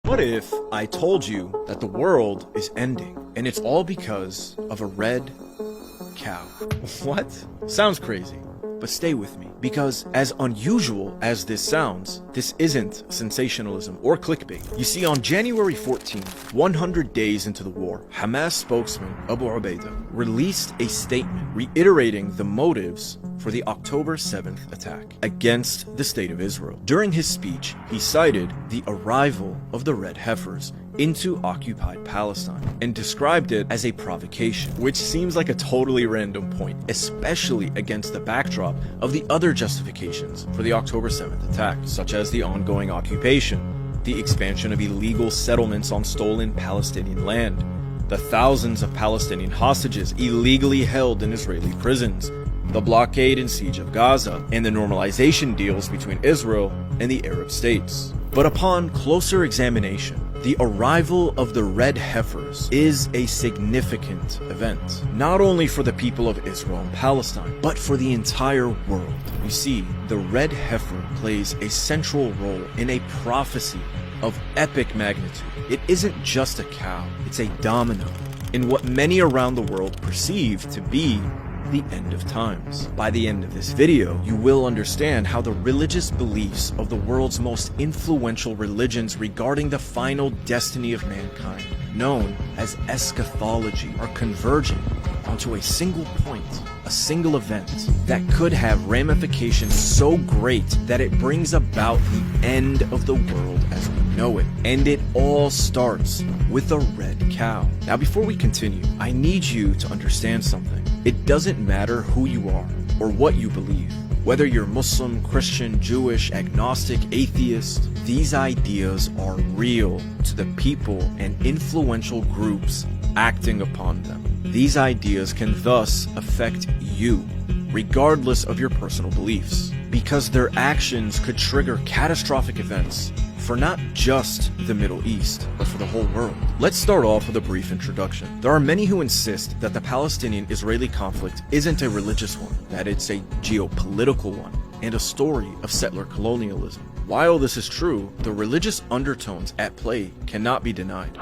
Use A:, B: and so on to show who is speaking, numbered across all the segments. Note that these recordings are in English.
A: What if I told you that the world is ending and it's all because of a red cow? What? Sounds crazy. But stay with me, because as unusual as this sounds, this isn't sensationalism or clickbait. You see, on January 14th, 100 days into the war, Hamas spokesman Abu Ubaidah released a statement reiterating the motives for the October 7th attack against the State of Israel. During his speech, he cited the arrival of the red heifers into occupied Palestine and described it as a provocation, which seems like a totally random point, especially against the backdrop of the other justifications for the October 7th attack, such as the ongoing occupation, the expansion of illegal settlements on stolen Palestinian land, the thousands of Palestinian hostages illegally held in Israeli prisons, the blockade and siege of Gaza, and the normalization deals between Israel and the Arab states. But upon closer examination, the arrival of the red heifers is a significant event, not only for the people of Israel and Palestine, but for the entire world. You see, the red heifer plays a central role in a prophecy of epic magnitude. It isn't just a cow, it's a domino in what many around the world perceive to be the end of times. By the end of this video, you will understand how the religious beliefs of the world's most influential religions regarding the final destiny of mankind, known as eschatology, are converging onto a single point, a single event that could have ramifications so great that it brings about the end of the world as we know it. And it all starts with a red cow. Now, before we continue, I need you to understand something. It doesn't matter who you are or what you believe. Whether you're Muslim, Christian, Jewish, agnostic, atheist, these ideas are real to the people and influential groups acting upon them. These ideas can thus affect you, regardless of your personal beliefs, because their actions could trigger catastrophic events for not just the Middle East, but for the whole world. Let's start off with a brief introduction. There are many who insist that the Palestinian-Israeli conflict isn't a religious one, that it's a geopolitical one, and a story of settler colonialism. While this is true, the religious undertones at play cannot be denied.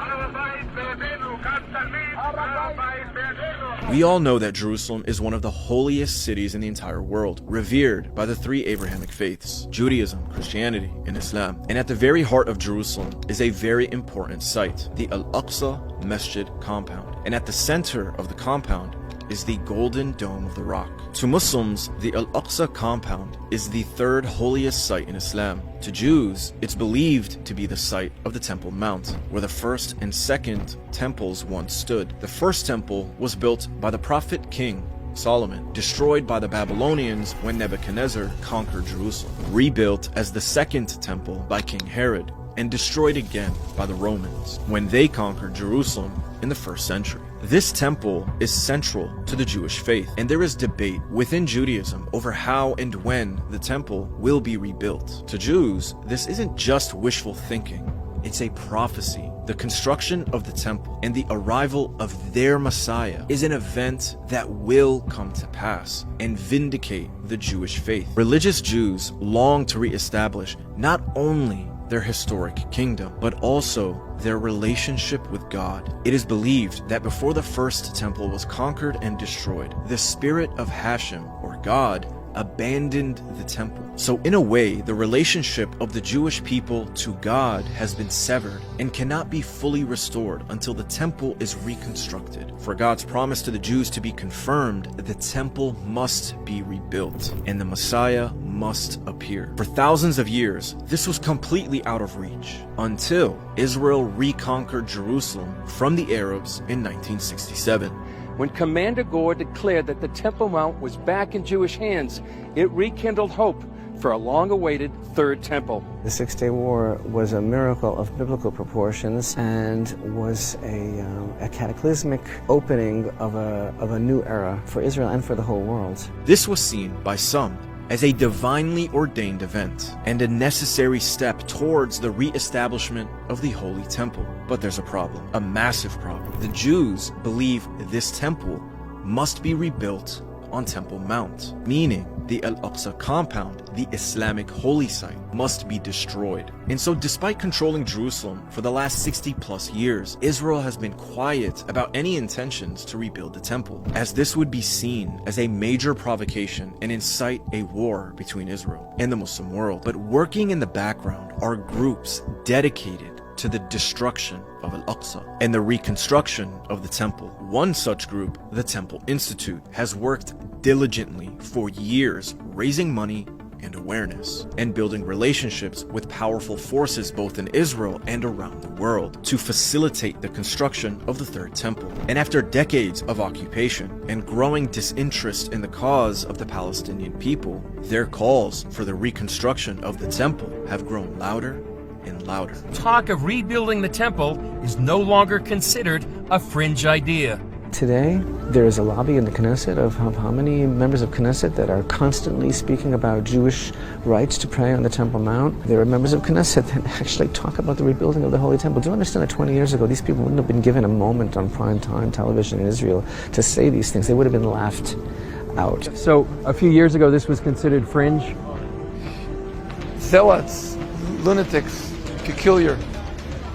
A: We all know that Jerusalem is one of the holiest cities in the entire world, revered by the three Abrahamic faiths, Judaism, Christianity, and Islam. And at the very heart of Jerusalem is a very important site, the Al-Aqsa Masjid compound. And at the center of the compound is the Golden Dome of the Rock. To Muslims, the Al-Aqsa compound is the third holiest site in Islam. To Jews, it's believed to be the site of the Temple Mount, where the first and second temples once stood. The first temple was built by the prophet King Solomon, destroyed by the Babylonians when Nebuchadnezzar conquered Jerusalem, rebuilt as the second temple by King Herod, and destroyed again by the Romans when they conquered Jerusalem in the 1st century. This temple is central to the Jewish faith, and there is debate within Judaism over how and when the temple will be rebuilt. To Jews, this isn't just wishful thinking, it's a prophecy. The construction of the temple and the arrival of their Messiah is an event that will come to pass and vindicate the Jewish faith. Religious Jews long to reestablish not only their historic kingdom, but also their relationship with God. It is believed that before the first temple was conquered and destroyed, the spirit of Hashem, or God, abandoned the temple. So in a way, the relationship of the Jewish people to God has been severed and cannot be fully restored until the temple is reconstructed. For God's promise to the Jews to be confirmed, the temple must be rebuilt and the Messiah must appear. For thousands of years, this was completely out of reach until Israel reconquered Jerusalem from the Arabs in 1967.
B: When Commander Gore declared that the Temple Mount was back in Jewish hands, it rekindled hope for a long-awaited Third Temple.
C: The Six-Day War was a miracle of biblical proportions and was a cataclysmic opening of a new era for Israel and for the whole world.
A: This was seen by some as a divinely ordained event and a necessary step towards the re-establishment of the Holy Temple. But there's a problem, a massive problem. The Jews believe this temple must be rebuilt on Temple Mount, meaning the Al-Aqsa compound, the Islamic holy site, must be destroyed. And so despite controlling Jerusalem for the last 60 plus years, Israel has been quiet about any intentions to rebuild the temple, as this would be seen as a major provocation and incite a war between Israel and the Muslim world. But working in the background are groups dedicated to the destruction of Al-Aqsa and the reconstruction of the temple. One such group, the Temple Institute, has worked diligently for years, raising money and awareness, and building relationships with powerful forces both in Israel and around the world to facilitate the construction of the Third Temple. And after decades of occupation and growing disinterest in the cause of the Palestinian people, their calls for the reconstruction of the temple have grown louder and louder.
D: Talk of rebuilding the temple is no longer considered a fringe idea.
C: Today, there is a lobby in the Knesset of how many members of Knesset that are constantly speaking about Jewish rights to pray on the Temple Mount. There are members of Knesset that actually talk about the rebuilding of the Holy Temple. Do you understand that 20 years ago, these people wouldn't have been given a moment on prime time television in Israel to say these things. They would have been laughed out.
B: So a few years ago, this was considered fringe?
E: Zealots, lunatics, peculiar.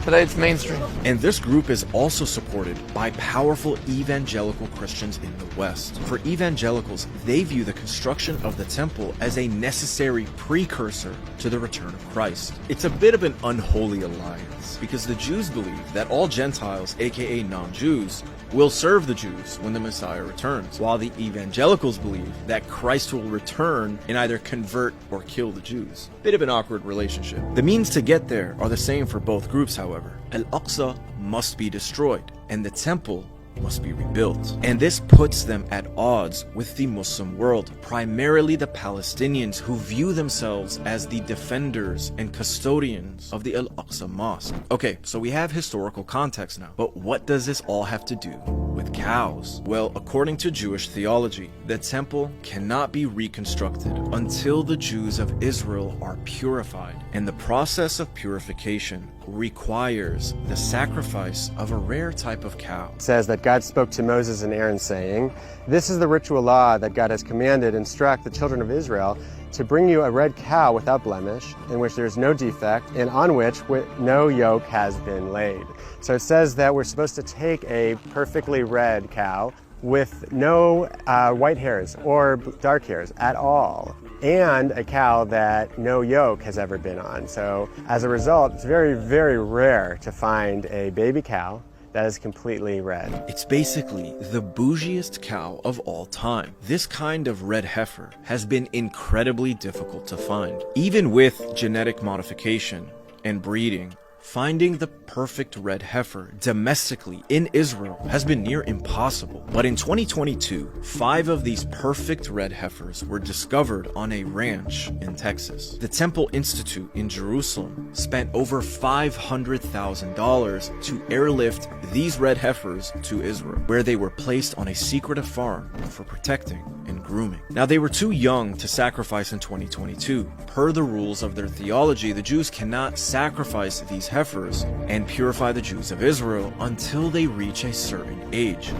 E: Today it's mainstream.
A: And this group is also supported by powerful evangelical Christians in the West. For evangelicals, they view the construction of the temple as a necessary precursor to the return of Christ. It's a bit of an unholy alliance, because the Jews believe that all Gentiles, aka non-Jews, will serve the Jews when the Messiah returns, while the evangelicals believe that Christ will return and either convert or kill the Jews. Bit of an awkward relationship. The means to get there are the same for both groups, however. Al-Aqsa must be destroyed, and the temple must be rebuilt. And this puts them at odds with the Muslim world, primarily the Palestinians, who view themselves as the defenders and custodians of the Al-Aqsa Mosque. Okay, so we have historical context now, but what does this all have to do with cows? Well, according to Jewish theology, the temple cannot be reconstructed until the Jews of Israel are purified, and the process of purification requires the sacrifice of a rare type of cow.
F: It says that God spoke to Moses and Aaron saying, "This is the ritual law that God has commanded, instruct the children of Israel to bring you a red cow without blemish, in which there is no defect, and on which no yoke has been laid." So it says that we're supposed to take a perfectly red cow with no white hairs or dark hairs at all, and a cow that no yoke has ever been on. So as a result, it's very, very rare to find a baby cow that is completely red.
A: It's basically the bougiest cow of all time. This kind of red heifer has been incredibly difficult to find. Even with genetic modification and breeding, finding the perfect red heifer domestically in Israel has been near impossible. But in 2022, 5 of these perfect red heifers were discovered on a ranch in Texas. The Temple Institute in Jerusalem spent over $500,000 to airlift these red heifers to Israel, where they were placed on a secretive farm for protecting and grooming. Now, they were too young to sacrifice in 2022. Per the rules of their theology, the Jews cannot sacrifice these heifers and purify the Jews of Israel until they reach a certain age.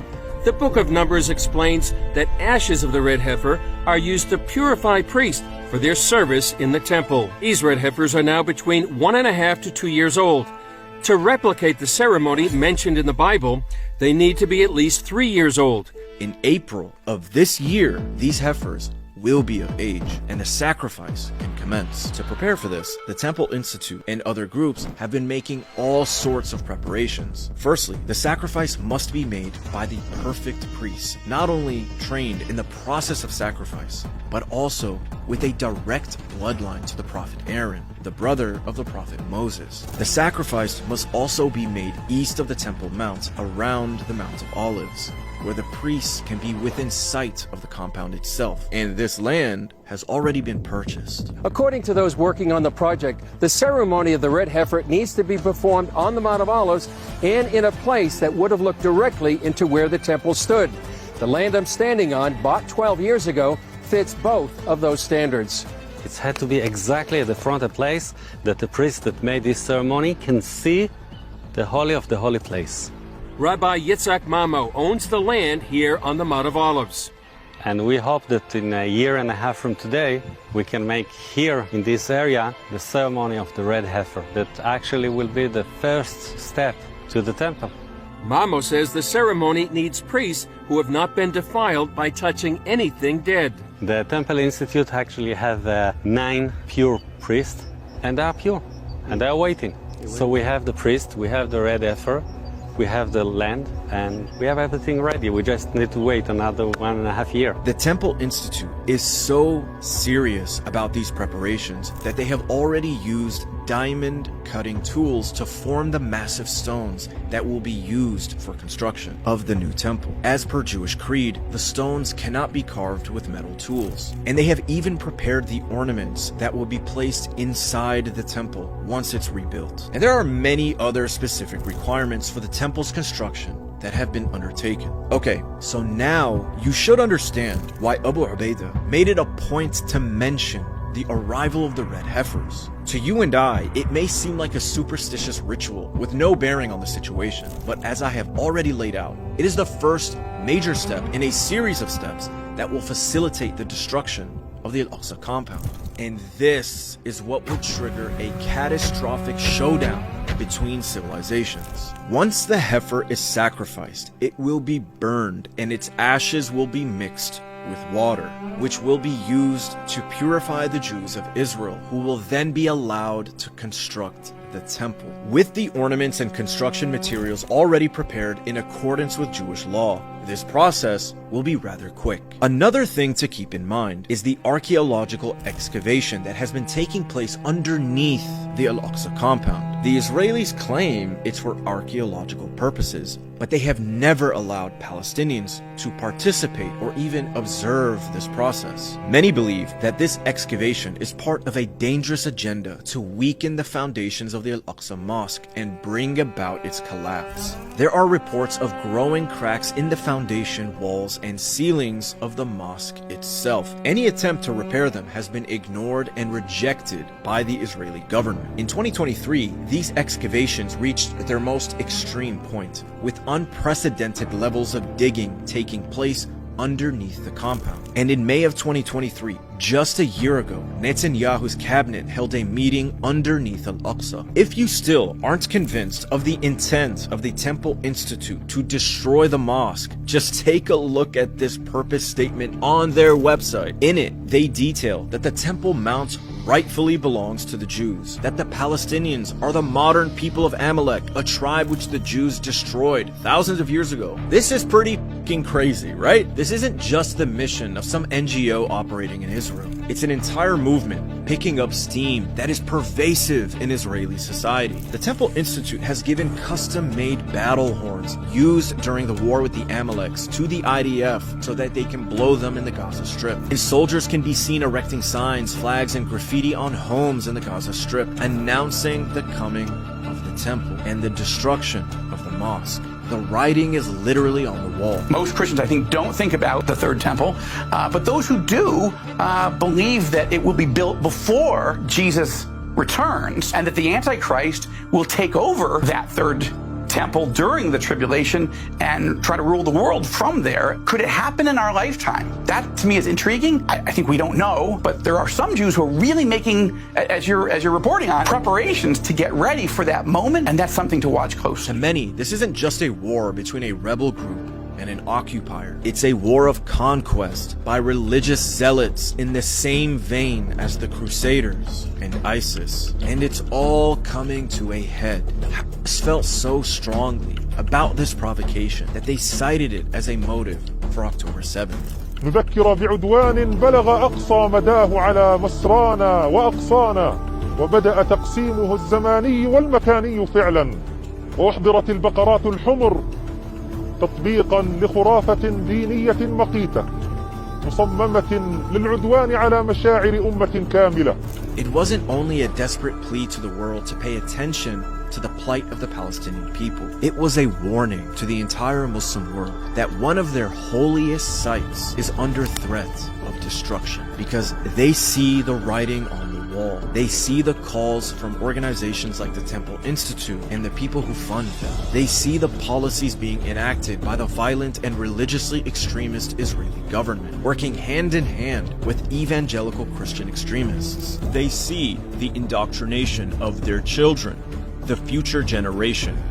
D: The Book of Numbers explains that ashes of the red heifer are used to purify priests for their service in the temple. These red heifers are now between 1.5 to 2 years old. To replicate the ceremony mentioned in the Bible, they need to be at least 3 years old.
A: In April of this year, these heifers will be of age, and a sacrifice can commence. To prepare for this, the Temple Institute and other groups have been making all sorts of preparations. Firstly, the sacrifice must be made by the perfect priest, not only trained in the process of sacrifice, but also with a direct bloodline to the prophet Aaron, the brother of the prophet Moses. The sacrifice must also be made east of the Temple Mount, around the Mount of Olives, where the priests can be within sight of the compound itself. And this land has already been purchased.
B: According to those working on the project, the ceremony of the red heifer needs to be performed on the Mount of Olives and in a place that would have looked directly into where the temple stood. The land I'm standing on, bought 12 years ago, fits both of those standards.
G: It's had to be exactly at the front, a place that the priest that made this ceremony can see the Holy of the Holy Place.
D: Rabbi Yitzhak Mamo owns the land here on the Mount of Olives.
G: And we hope that in a year and a half from today, we can make here in this area the ceremony of the red heifer. That actually will be the first step to the temple.
D: Mamo says the ceremony needs priests who have not been defiled by touching anything dead.
G: The Temple Institute actually have 9 pure priests, and they are pure, and they are waiting. So we have the priest, we have the red heifer, we have the land, and we have everything ready. We just need to wait another 1.5 years.
A: The Temple Institute is so serious about these preparations that they have already used diamond cutting tools to form the massive stones that will be used for construction of the new temple. As per Jewish creed, the stones cannot be carved with metal tools. And they have even prepared the ornaments that will be placed inside the temple once it's rebuilt. And there are many other specific requirements for the temple's construction that have been undertaken. Okay, so now you should understand why Abu Ubaidah made it a point to mention the arrival of the red heifers. To you and I, it may seem like a superstitious ritual with no bearing on the situation, but as I have already laid out, it is the first major step in a series of steps that will facilitate the destruction of the Al-Aqsa compound. And this is what will trigger a catastrophic showdown between civilizations. Once the heifer is sacrificed, it will be burned and its ashes will be mixed with water, which will be used to purify the Jews of Israel, who will then be allowed to construct the temple, with the ornaments and construction materials already prepared in accordance with Jewish law. This process will be rather quick. Another thing to keep in mind is the archaeological excavation that has been taking place underneath the Al-Aqsa compound. The Israelis claim it's for archaeological purposes, but they have never allowed Palestinians to participate or even observe this process. Many believe that this excavation is part of a dangerous agenda to weaken the foundations of the Al-Aqsa Mosque and bring about its collapse. There are reports of growing cracks in the foundation walls and ceilings of the mosque itself. Any attempt to repair them has been ignored and rejected by the Israeli government. In 2023, these excavations reached their most extreme point, with unprecedented levels of digging taking place underneath the compound. And in May of 2023, just a year ago, Netanyahu's cabinet held a meeting underneath Al-Aqsa. If you still aren't convinced of the intent of the Temple Institute to destroy the mosque, just take a look at this purpose statement on their website. In it, they detail that the Temple Mount rightfully belongs to the Jews, that the Palestinians are the modern people of Amalek, a tribe which the Jews destroyed thousands of years ago. This is pretty fucking crazy, right? This isn't just the mission of some NGO operating in Israel. It's an entire movement picking up steam that is pervasive in Israeli society. The Temple Institute has given custom-made battle horns used during the war with the Amaleks to the IDF so that they can blow them in the Gaza Strip. And soldiers can be seen erecting signs, flags, and graffiti on homes in the Gaza Strip, announcing the coming of the temple and the destruction of the mosque. The writing is literally on the wall.
H: Most Christians, I think, don't think about the third temple, but those who do believe that it will be built before Jesus returns and that the Antichrist will take over that third temple during the tribulation and try to rule the world from there. Could it happen in our lifetime? That to me is intriguing. I think we don't know, but there are some Jews who are really making, as you're reporting on, preparations to get ready for that moment, and that's something to watch closely.
A: To many, this isn't just a war between a rebel group and an occupier. It's a war of conquest by religious zealots in the same vein as the Crusaders and ISIS. And it's all coming to a head. Hamas felt so strongly about this provocation that they cited it as a motive for October 7th.
I: نذكر بعدوان بلغ أقصى مداه على مصرانا وأقصانا وبدأ تقسيمه الزماني والمكاني فعلا وأحضرت البقرات الحمر تطبيقا لخرافة دينية مقيتة مصممة للعدوان على مشاعر أمة كاملة.
A: It wasn't only a desperate plea to the world to pay attention to the plight of the Palestinian people. It was a warning to the entire Muslim world that one of their holiest sites is under threat of destruction because they see the writing on the wall. They see the calls from organizations like the Temple Institute and the people who fund them. They see the policies being enacted by the violent and religiously extremist Israeli government, working hand in hand with evangelical Christian extremists.
J: They see the indoctrination of their children, the future generation.